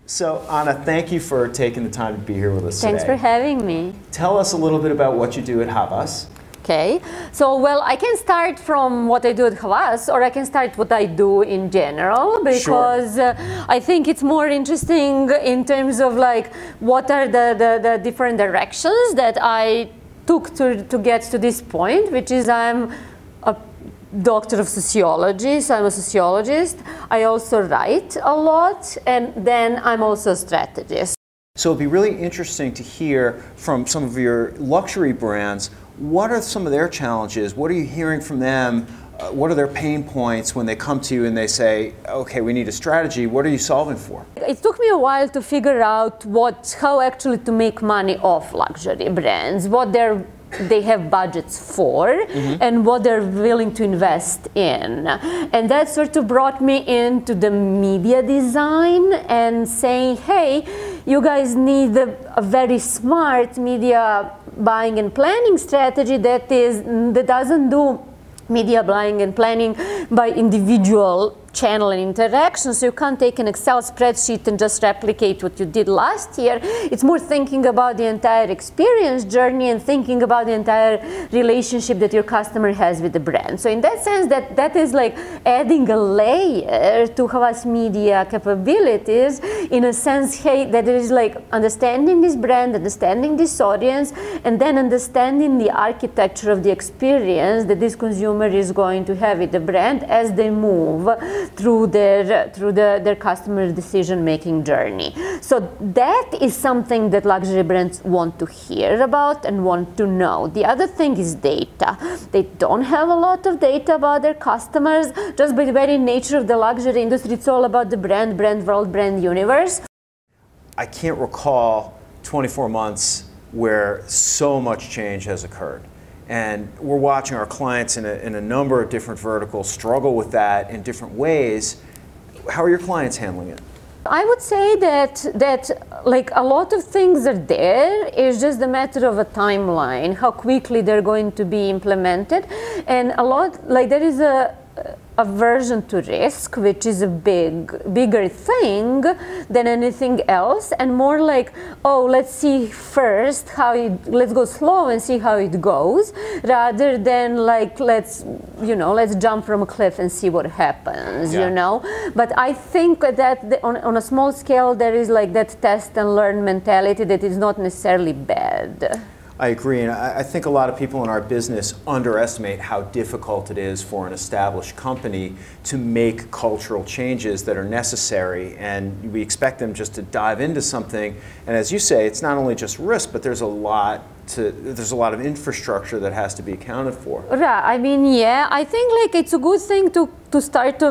So Anna, thank you for taking the time to be here with us Thanks today. for having me. Tell us a little bit about what you do at Havas. Okay, so well, I can start from what I do at Havas, or I can start what I do in general, because I think it's more interesting in terms of like what are the different directions that I took to get to this point, which is I'm a doctor of sociology, so I'm a sociologist. I also write a lot, and then I'm also a strategist. So it'd be really interesting to hear from some of your luxury brands, what are some of their challenges? What are you hearing from them? What are their pain points when they come to you and they say, okay, we need a strategy? What are you solving for? It took me a while to figure out how actually to make money off luxury brands, what they have budgets for, and what they're willing to invest in. And that sort of brought me into the media design and saying, hey, you guys need a very smart media buying and planning strategy that doesn't do media buying and planning by individual channel and interaction. So you can't take an Excel spreadsheet and just replicate what you did last year. It's more thinking about the entire experience journey and thinking about the entire relationship that your customer has with the brand. So in that sense, that is like adding a layer to Havas media capabilities, in a sense, hey, that there is like understanding this brand, understanding this audience, and then understanding the architecture of the experience that this consumer is going to have with the brand as they move through their customer decision-making journey. So that is something that luxury brands want to hear about and want to know. The other thing is data. They don't have a lot of data about their customers. Just by the very nature of the luxury industry, it's all about the brand world, brand universe. I can't recall 24 months where so much change has occurred. And we're watching our clients in a number of different verticals struggle with that in different ways. How are your clients handling it? I would say that like a lot of things are there. It's just a matter of a timeline, how quickly they're going to be implemented. And a lot, like there is a aversion to risk, which is a bigger thing than anything else, and more like, oh, let's see first let's go slow and see how it goes, rather than like let's jump from a cliff and see what happens, you know. But I think that on a small scale there is like that test and learn mentality that is not necessarily bad. I agree, and I think a lot of people in our business underestimate how difficult it is for an established company to make cultural changes that are necessary, and we expect them just to dive into something. And as you say, it's not only just risk, but there's a lot of infrastructure that has to be accounted for. Right. I mean, yeah, I think like it's a good thing to start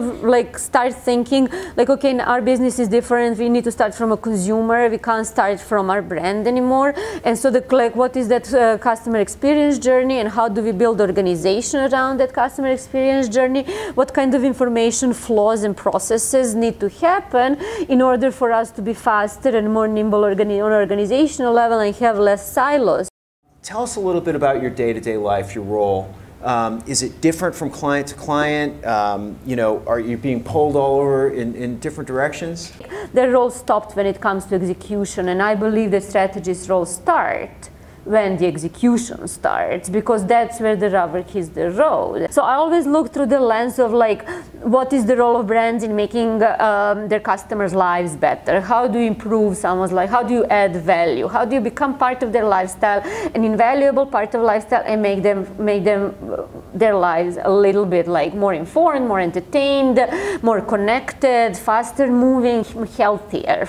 thinking like, okay, our business is different. We need to start from a consumer. We can't start from our brand anymore. And so like, what is that customer experience journey, and how do we build organization around that customer experience journey? What kind of information flows and processes need to happen in order for us to be faster and more nimble on an organizational level and have less silos? Tell us a little bit about your day-to-day life, your role. Is it different from client to client? Are you being pulled all over in different directions? Their role stopped when it comes to execution, and I believe the strategist's role starts when the execution starts, because that's where the rubber hits the road. So I always look through the lens of like, what is the role of brands in making their customers' lives better? How do you improve someone's life? How do you add value? How do you become part of their lifestyle, an invaluable part of lifestyle, and make their lives a little bit like more informed, more entertained, more connected, faster moving, healthier?